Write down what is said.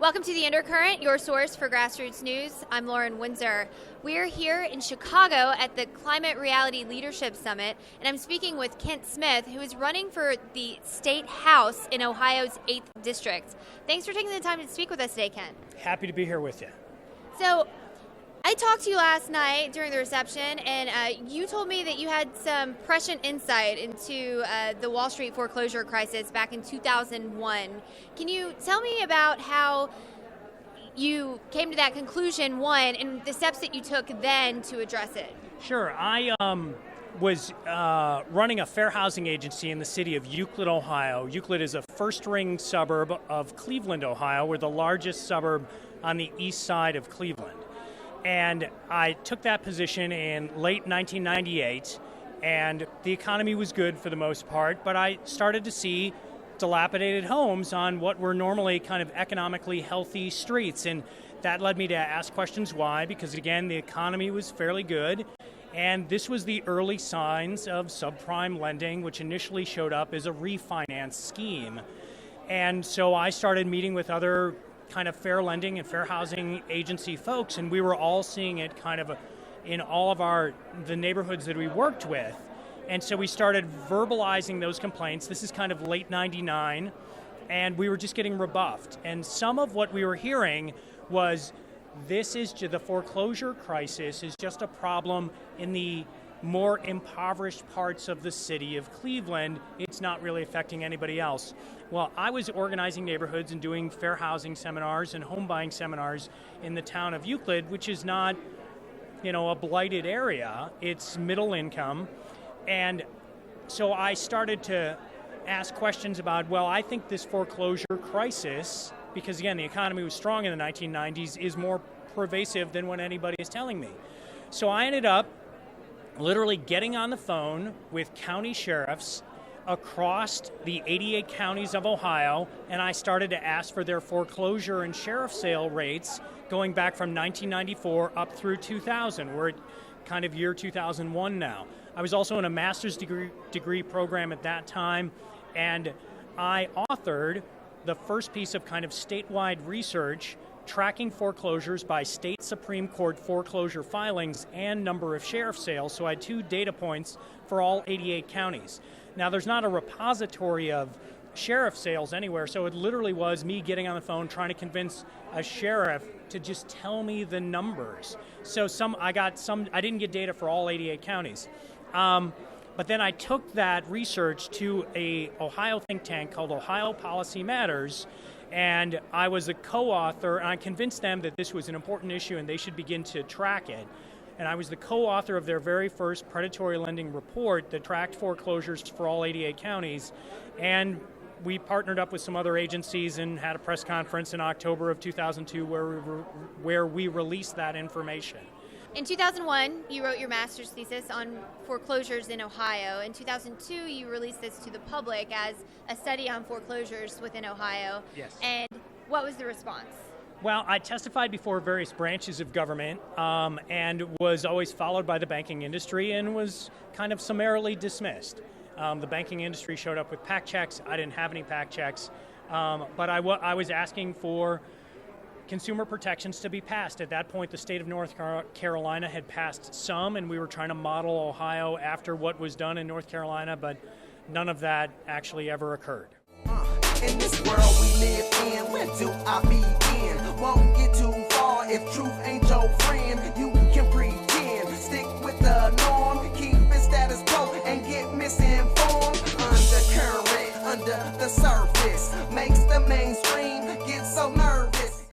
Welcome to the Undercurrent, your source for grassroots news. I'm Lauren Windsor. We're here in Chicago at the Climate Reality Leadership Summit, and I'm speaking with Kent Smith, who is running for the State House in Ohio's 8th District. Thanks for taking the time to speak with us today, Kent. Happy to be here with you. So, I talked to you last night during the reception, and you told me that you had some prescient insight into the Wall Street foreclosure crisis back in 2001. Can you tell me about how you came to that conclusion, one, and the steps that you took then to address it? Sure. I was running a fair housing agency in the city of Euclid, Ohio. Euclid is a first-ring suburb of Cleveland, Ohio. We're the largest suburb on the east side of Cleveland. And I took that position in late 1998, and the economy was good for the most part, but I started to see dilapidated homes on what were normally kind of economically healthy streets, and that led me to ask questions why, because again, the economy was fairly good, and this was the early signs of subprime lending, which initially showed up as a refinance scheme. And so I started meeting with other kind of fair lending and fair housing agency folks, and we were all seeing it kind of in all of the neighborhoods that we worked with. And so we started verbalizing those complaints. This is kind of late 99, and we were just getting rebuffed. And some of what we were hearing was the foreclosure crisis is just a problem in the more impoverished parts of the city of Cleveland. It's not really affecting anybody else. Well, I was organizing neighborhoods and doing fair housing seminars and home buying seminars in the town of Euclid, which is not, a blighted area. It's middle income. And so I started to ask questions about, I think this foreclosure crisis, because again, the economy was strong in the 1990s, is more pervasive than what anybody is telling me. So I ended up literally getting on the phone with county sheriffs across the 88 counties of Ohio, and I started to ask for their foreclosure and sheriff sale rates going back from 1994 up through 2000. We're at kind of year 2001 now. I was also in a master's degree program at that time, and I authored the first piece of kind of statewide research tracking foreclosures by state Supreme Court foreclosure filings and number of sheriff sales. So I had 2 data points for all 88 counties. Now, there's not a repository of sheriff sales anywhere, so it literally was me getting on the phone trying to convince a sheriff to just tell me the numbers. So I didn't get data for all 88 counties. But then I took that research to a Ohio think tank called Ohio Policy Matters, and I was a co-author, and I convinced them that this was an important issue and they should begin to track it. And I was the co-author of their very first predatory lending report that tracked foreclosures for all 88 counties. And we partnered up with some other agencies and had a press conference in October of 2002 where we released that information. In 2001, you wrote your master's thesis on foreclosures in Ohio. In 2002, you released this to the public as a study on foreclosures within Ohio. Yes. And what was the response? Well, I testified before various branches of government and was always followed by the banking industry and was kind of summarily dismissed. The banking industry showed up with PAC checks. I didn't have any PAC checks, but I was asking for consumer protections to be passed. At that point, the state of North Carolina had passed some, and we were trying to model Ohio after what was done in North Carolina, but none of that actually ever occurred. In this world we live in, where do I begin? Won't get too far if truth ain't your friend. You can pretend, stick with the norm, keep it status quo and get misinformed. Undercurrent, under the surface.